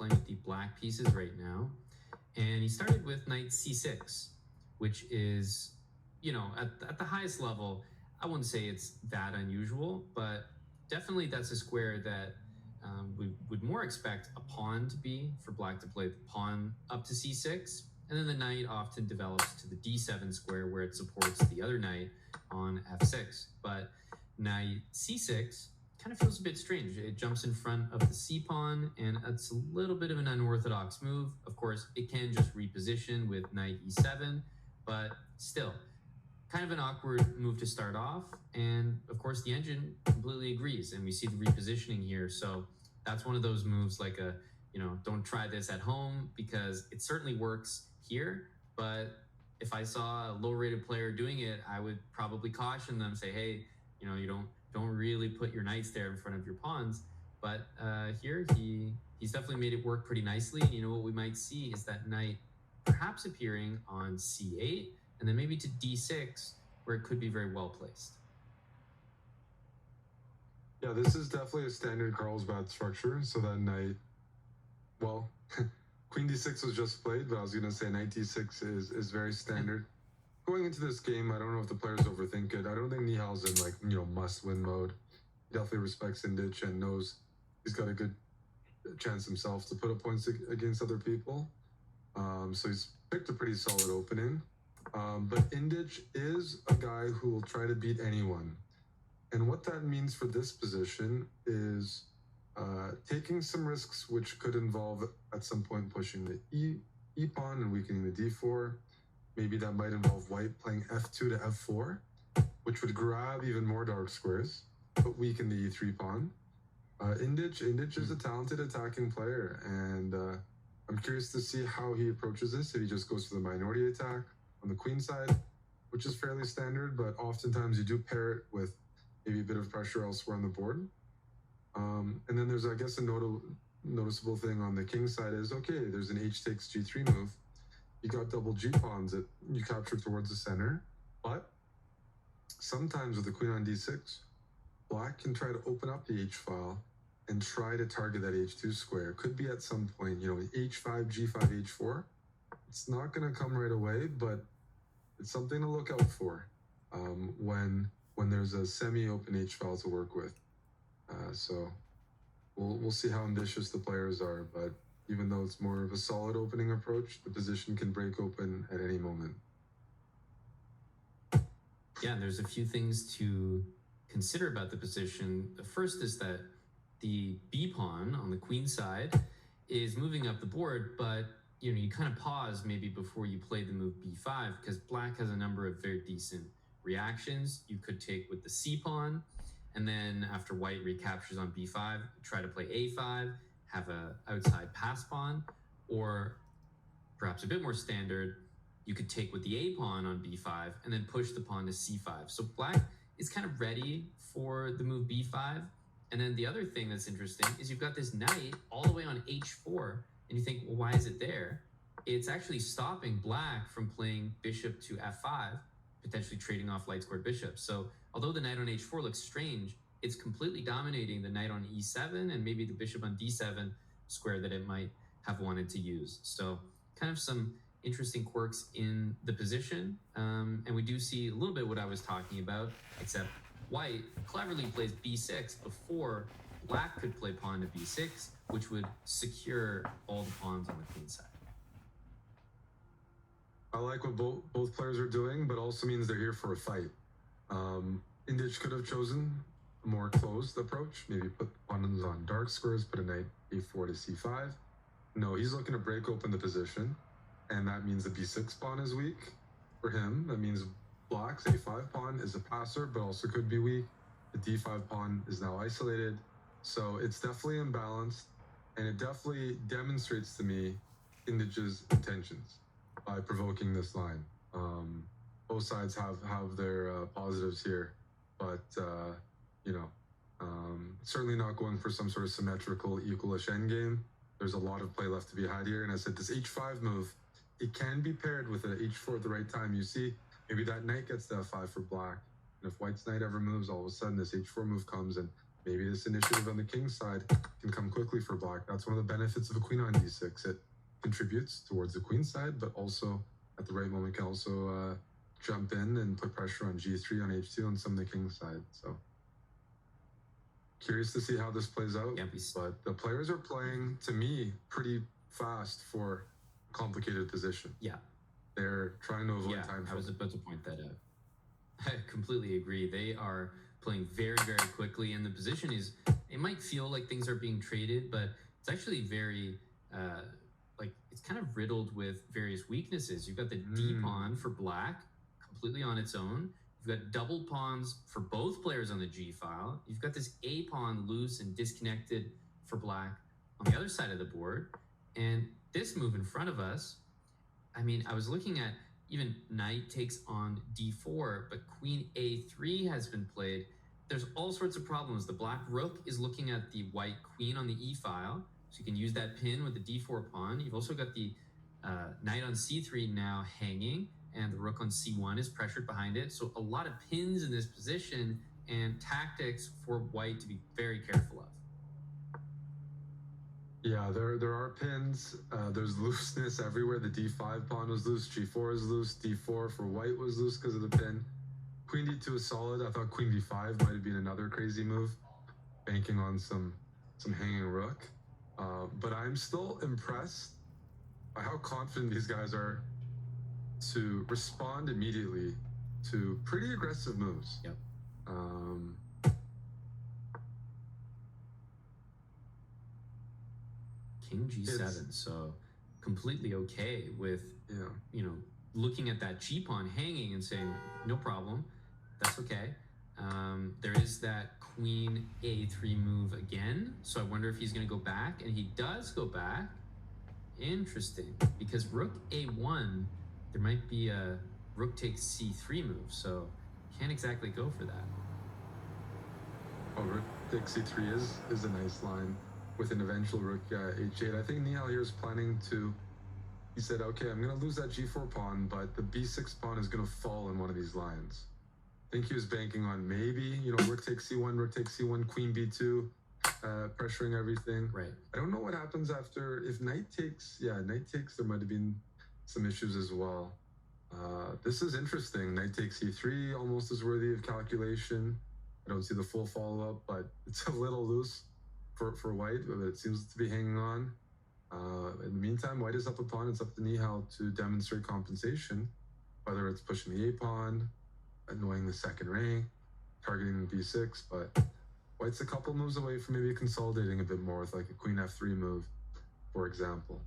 playing with the black pieces right now. And he started with knight c6, which is, at the highest level, I wouldn't say it's that unusual, but definitely that's a square that we would more expect a pawn to be, for black to play the pawn up to c6. And then the knight often develops to the d7 square where it supports the other knight on f6. But knight c6 kind of feels a bit strange. It jumps in front of the c pawn, and it's a little bit of an unorthodox move. Of course, it can just reposition with knight e7, but still, kind of an awkward move to start off. And of course, the engine completely agrees, and we see the repositioning here. So that's one of those moves like don't try this at home, because it certainly works here. But if I saw a low-rated player doing it, I would probably caution them, say, hey, you don't really put your knights there in front of your pawns. But here he's definitely made it work pretty nicely. And what we might see is that knight perhaps appearing on c8, and then maybe to d6, where it could be very well placed. Yeah, this is definitely a standard Carlsbad structure. So that knight, well, queen d6 was just played, but I was going to say knight d6 is very standard. Going into this game, I don't know if the players overthink it. I don't think Nihal's in must-win mode. He definitely respects Indic and knows he's got a good chance himself to put up points against other people. So he's picked a pretty solid opening. But Indic is a guy who will try to beat anyone. And what that means for this position is taking some risks, which could involve at some point pushing the e pawn and weakening the d4. Maybe that might involve white playing f2 to f4, which would grab even more dark squares, but weaken the e3 pawn. Indic is a talented attacking player, and I'm curious to see how he approaches this, if he just goes for the minority attack on the queen side, which is fairly standard, but oftentimes you do pair it with maybe a bit of pressure elsewhere on the board. And then there's, I guess, a noticeable thing on the king side is, okay, there's an h takes g3 move. You got double g pawns that you capture towards the center, but sometimes with the queen on d6, black can try to open up the h file and try to target that h2 square. Could be at some point, h5, g5, h4. It's not going to come right away, but it's something to look out for when there's a semi-open h file to work with. So we'll see how ambitious the players are, but even though it's more of a solid opening approach, the position can break open at any moment. Yeah, there's a few things to consider about the position. The first is that the b pawn on the queen side is moving up the board, but you kind of pause maybe before you play the move b5, because black has a number of very decent reactions. You could take with the c pawn, and then after white recaptures on b5, try to play a5, have a outside pass pawn, or perhaps a bit more standard, you could take with the a pawn on b5 and then push the pawn to c5. So black is kind of ready for the move b5. And then the other thing that's interesting is you've got this knight all the way on h4, and you think, well, why is it there? It's actually stopping black from playing bishop to f5, potentially trading off light squared bishops. So although the knight on h4 looks strange, it's completely dominating the knight on e7 and maybe the bishop on d7 square that it might have wanted to use. So kind of some interesting quirks in the position. And we do see a little bit what I was talking about, except white cleverly plays b6 before black could play pawn to b6, which would secure all the pawns on the queen side. I like what both players are doing, but also means they're here for a fight. Indic could have chosen a more closed approach, maybe put pawns on dark squares, put a knight a4 to c5. No, he's looking to break open the position, and that means the b6 pawn is weak for him. That means black's a5 pawn is a passer, but also could be weak. The d5 pawn is now isolated. So it's definitely imbalanced, and it definitely demonstrates to me Indic's intentions by provoking this line. Both sides have their positives here, but certainly not going for some sort of symmetrical equalish endgame. There's a lot of play left to be had here, and I said this h5 move, it can be paired with an h4 at the right time. You see, maybe that knight gets to f5 for black, and if white's knight ever moves, all of a sudden this h4 move comes, and maybe this initiative on the king side can come quickly for black. That's one of the benefits of a queen on d6. It contributes towards the queen side, but also at the right moment can also jump in and put pressure on g3, on h2, on some of the king side. So curious to see how this plays out. Yeah, but the players are playing, to me, pretty fast for a complicated position. Yeah. They're trying to avoid time. I was about to point that out. I completely agree. They are playing very, very quickly, and the position is, it might feel like things are being traded, but it's actually very, it's kind of riddled with various weaknesses. You've got the D pawn for black, completely on its own. You've got double pawns for both players on the G file. You've got this A pawn loose and disconnected for black on the other side of the board. And this move in front of us, I mean, I was looking at even knight takes on d4, but queen a3 has been played. There's all sorts of problems. The black rook is looking at the white queen on the e file, so you can use that pin with the d4 pawn. You've also got the knight on c3 now hanging, and the rook on c1 is pressured behind it. So a lot of pins in this position and tactics for white to be very careful of. Yeah, there are pins. There's looseness everywhere. The d5 pawn was loose, g4 is loose, d4 for white was loose because of the pin. Queen d2 is solid. I thought queen d5 might have been another crazy move, banking on some hanging rook. But I'm still impressed by how confident these guys are to respond immediately to pretty aggressive moves. Yep. King g7, so completely okay with, looking at that g pawn hanging and saying, no problem, that's okay. There is that queen a3 move again, so I wonder if he's going to go back, and he does go back. Interesting, because rook a1, there might be a rook takes c3 move, so can't exactly go for that. Oh, rook takes c3 is a nice line with an eventual rook h8. I think Nihal here is planning to, he said, okay, I'm going to lose that g4 pawn, but the b6 pawn is going to fall in one of these lines. I think he was banking on maybe, rook takes c1, queen b2, pressuring everything. Right. I don't know what happens after, if knight takes, there might have been some issues as well. This is interesting. Knight takes e3, almost as worthy of calculation. I don't see the full follow-up, but it's a little loose for white, but it seems to be hanging on. In the meantime, white is up a pawn. It's up to Nihal to demonstrate compensation, whether it's pushing the a pawn, annoying the second rank, targeting b6, but white's a couple moves away from maybe consolidating a bit more with like a queen f3 move, for example.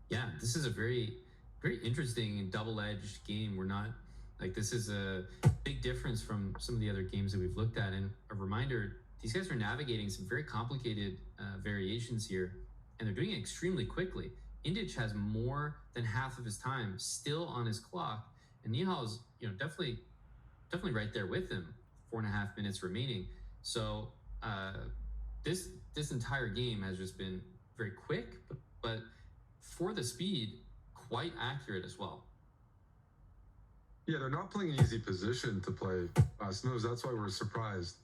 Yeah, this is a very, very interesting and double-edged game. We're not, this is a big difference from some of the other games that we've looked at. And a reminder, these guys are navigating some very complicated variations here, and they're doing it extremely quickly. Indic has more than half of his time still on his clock, and Nihal is, definitely right there with him. 4.5 minutes remaining. So this entire game has just been very quick, but for the speed, quite accurate as well. Yeah, they're not playing an easy position to play fast moves. That's why we're surprised.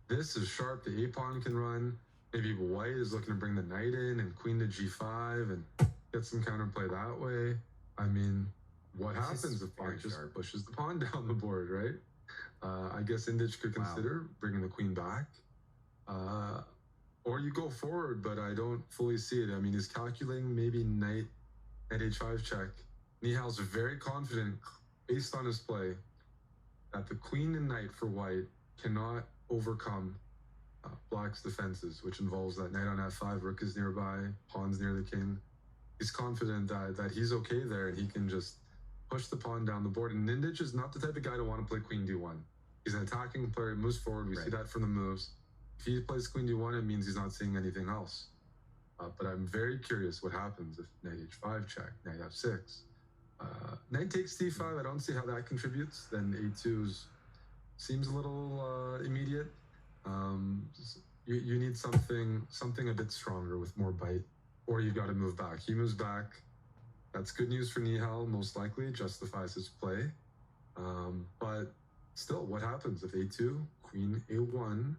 This is sharp. The a pawn can run. Maybe white is looking to bring the knight in and queen to g5 and get some counterplay that way. I mean, what happens if white just pushes the pawn down the board, right? I guess Indic could consider bringing the queen back. Or you go forward, but I don't fully see it. I mean, he's calculating maybe knight at h5 check. Nihal's very confident, based on his play, that the queen and knight for white cannot overcome black's defenses, which involves that knight on f5, rook is nearby, pawn's near the king. He's confident that he's okay there, and he can just push the pawn down the board. And Indic is not the type of guy to want to play queen d1. He's an attacking player, he moves forward, we see that from the moves. If he plays queen d1, it means he's not seeing anything else. But I'm very curious what happens if knight h5 check, knight f6. Knight takes d5, I don't see how that contributes. Then a2 seems a little immediate. You need something a bit stronger with more bite, or you've got to move back. He moves back. That's good news for Nihal, most likely, justifies his play. But still, what happens if a2, queen a1,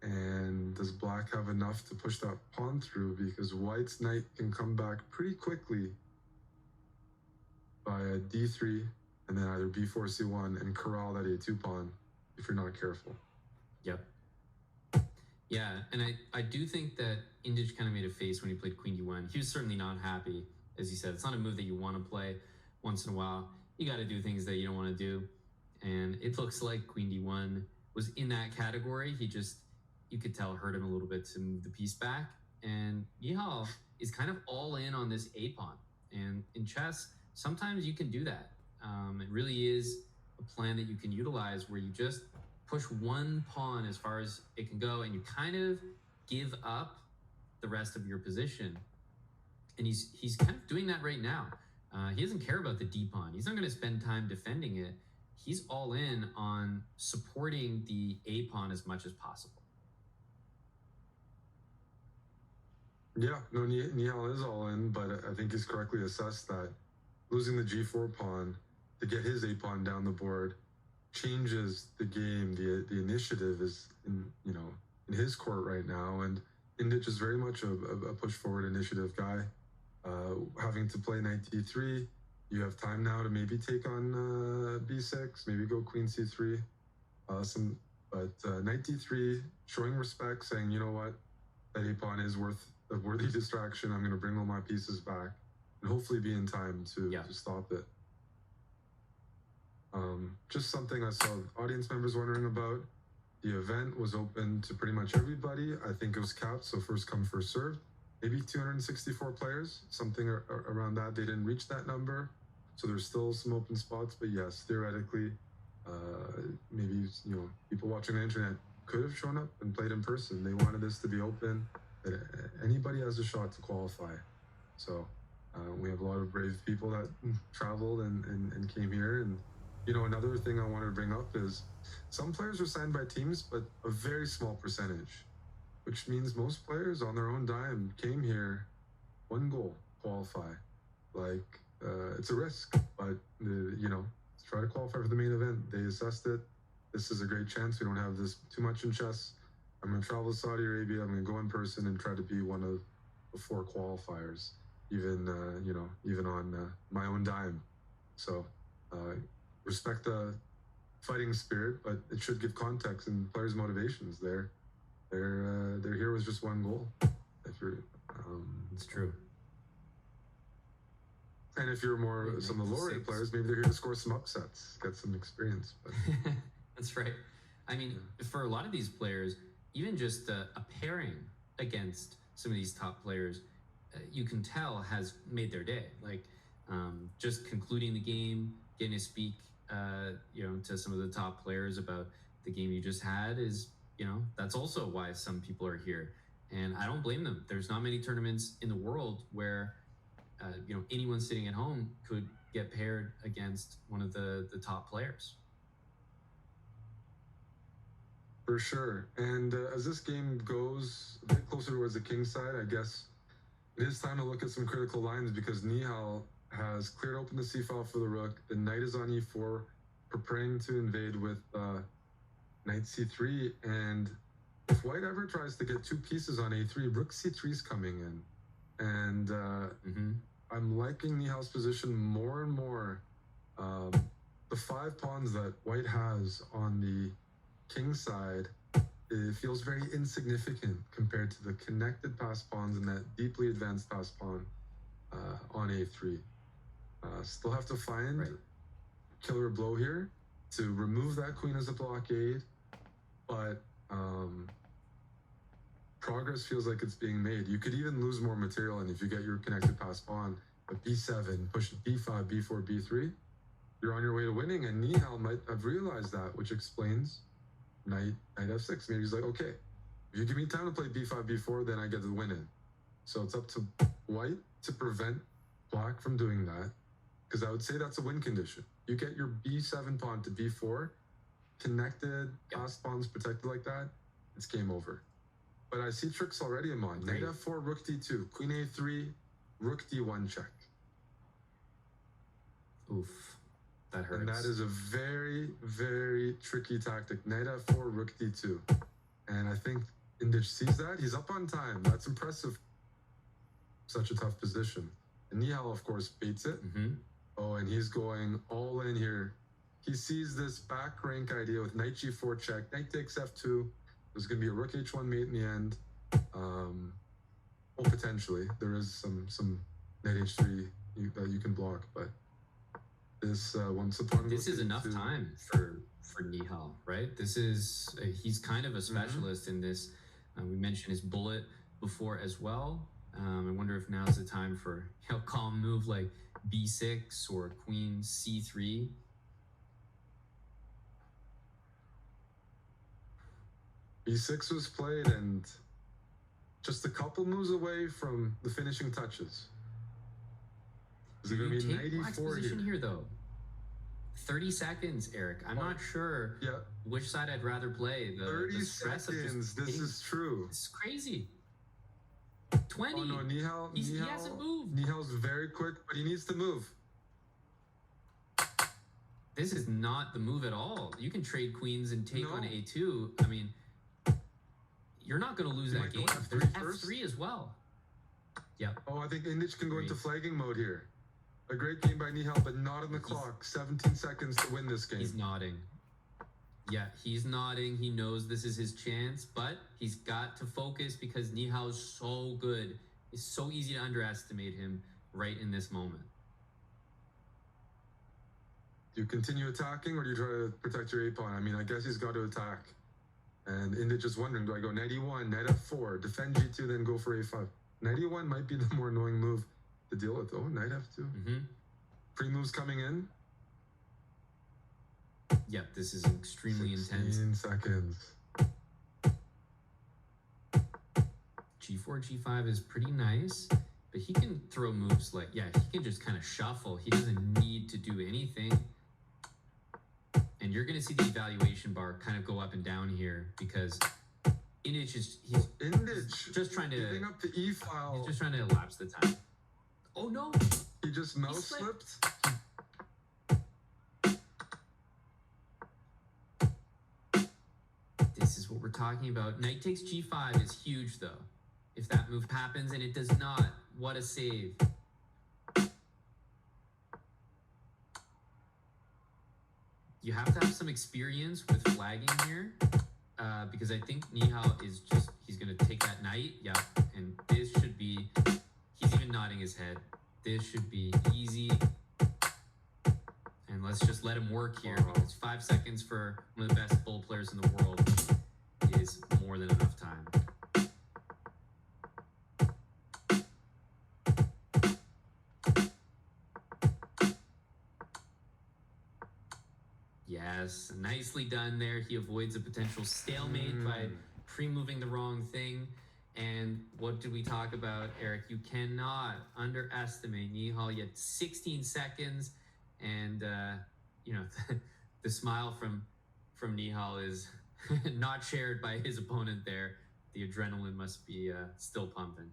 and does black have enough to push that pawn through? Because white's knight can come back pretty quickly by a d3, and then either b4, c1, and corral that a2 pawn if you're not careful. Yep. Yeah, and I do think that Indic kind of made a face when he played queen d1. He was certainly not happy. As you said, it's not a move that you want to play once in a while. You got to do things that you don't want to do. And it looks like queen d1 was in that category. He just, you could tell, hurt him a little bit to move the piece back. And Nihal is kind of all in on this a pawn. And in chess, sometimes you can do that. It really is a plan that you can utilize where you just push one pawn as far as it can go, and you kind of give up the rest of your position. And he's kind of doing that right now. He doesn't care about the d pawn. He's not going to spend time defending it. He's all in on supporting the a pawn as much as possible. Yeah, no, Nihal is all in, but I think he's correctly assessed that losing the g4 pawn to get his a pawn down the board changes the game. The initiative is in his court right now, and Indic is very much a push forward initiative guy. Having to play knight d3, you have time now to maybe take on b6, maybe go queen c3. Knight d3, showing respect, saying, you know what, that a pawn is worth a worthy distraction. I'm going to bring all my pieces back and hopefully be in time to stop it. Just something I saw audience members wondering about. The event was open to pretty much everybody. I think it was capped, so first come, first served. Maybe 264 players, something around that. They didn't reach that number, so there's still some open spots. But yes, theoretically, maybe people watching the internet could have shown up and played in person. They wanted this to be open. That anybody has a shot to qualify. So we have a lot of brave people that traveled and came here. And another thing I wanted to bring up is some players are signed by teams, but a very small percentage, which means most players on their own dime came here, one goal, qualify. It's a risk, but try to qualify for the main event. They assessed it. This is a great chance. We don't have this too much in chess. I'm going to travel to Saudi Arabia. I'm going to go in person and try to be one of the 4 qualifiers, even on my own dime. So respect the fighting spirit, but it should give context and players' motivations. Their here was just one goal. It's true. And if you're more some of the lower rate players, maybe they're here to score some upsets, get some experience. But that's right. I mean, for a lot of these players, even just a pairing against some of these top players, you can tell has made their day. Just concluding the game, getting to speak, to some of the top players about the game you just had is, that's also why some people are here. And I don't blame them. There's not many tournaments in the world where, anyone sitting at home could get paired against one of the top players. For sure. And as this game goes a bit closer towards the king side, I guess it is time to look at some critical lines, because Nihal has cleared open the c file for the rook. The knight is on e4, preparing to invade with knight c3. And if white ever tries to get 2 pieces on a3, rook c3 is coming in. And I'm liking Nihal's position more and more. The 5 pawns that white has on the king side, it feels very insignificant compared to the connected passed pawns and that deeply advanced passed pawn on a3. Still have to find killer blow here to remove that queen as a blockade, but progress feels like it's being made. You could even lose more material, and if you get your connected passed pawn, but b7, push b5, b4, b3, you're on your way to winning. And Nihal might have realized that, which explains knight f6. Maybe he's like, okay, if you give me time to play b5, b4, then I get to win it. So it's up to white to prevent black from doing that, because I would say that's a win condition. You get your b7 pawn to b4, connected, passed pawns protected like that, it's game over. But I see tricks already in mind. Knight f4, rook d2, queen a3, rook d1 check. Oof. that hurts. And that is a very, very tricky tactic. Knight f4, rook d2. And I think Indic sees that. He's up on time. That's impressive. Such a tough position. And Nihal, of course, beats it. Oh, and he's going all in here. He sees this back rank idea with knight g4 check. Knight takes f2. There's going to be a rook h1 mate in the end. Well, potentially. There is some knight h3 that you can block, but this once upon this is enough time for Nihal, right? This is he's kind of a specialist in this. We mentioned his bullet before as well. I wonder if now's the time for a calm move like b6 or queen c3. b6 was played, and just a couple moves away from the finishing touches. Is it going to be knight e4 here though? 30 seconds, Eric. I'm not sure which side I'd rather play. 30 seconds. This is true. It's crazy. 20. Oh no, Nihal. He hasn't moved. Nihal's very quick, but he needs to move. This is not the move at all. You can trade queens and take on a2. I mean, you're not going to lose that game. There's f3 as well. Yeah. Oh, I think Indic can go into flagging mode here. A great game by Nihal, but not on the clock. 17 seconds to win this game. He's nodding. Yeah, he's nodding. He knows this is his chance, but he's got to focus because Nihal is so good. It's so easy to underestimate him right in this moment. Do you continue attacking or do you try to protect your a-pawn? I mean, I guess he's got to attack. And Indic just wondering, do I go knight e1, knight f4, defend g2, then go for a5? Knight e1 might be the more annoying move to deal with. Oh, knight f2. Pre-moves coming in. Yep, this is extremely intense. 16 seconds. G4, G5 is pretty nice, but he can throw moves like, he can just kind of shuffle. He doesn't need to do anything. And you're going to see the evaluation bar kind of go up and down here because Indic is just trying to giving up the E file. He's just trying to elapse the time. Oh no! He just mouse slipped. This is what we're talking about. Knight takes G5 is huge though. If that move happens and it does not, what a save. You have to have some experience with flagging here because I think Nihal is he's going to take that knight. Yeah, and this should be, he's even nodding his head. This should be easy. And let's just let him work here because 5 seconds for one of the best bull players in the world is more than enough time. Yes, nicely done there. He avoids a potential stalemate by pre-moving the wrong thing. And what did we talk about, Eric? You cannot underestimate Nihal. You had 16 seconds, and the smile from Nihal is not shared by his opponent there. The adrenaline must be still pumping.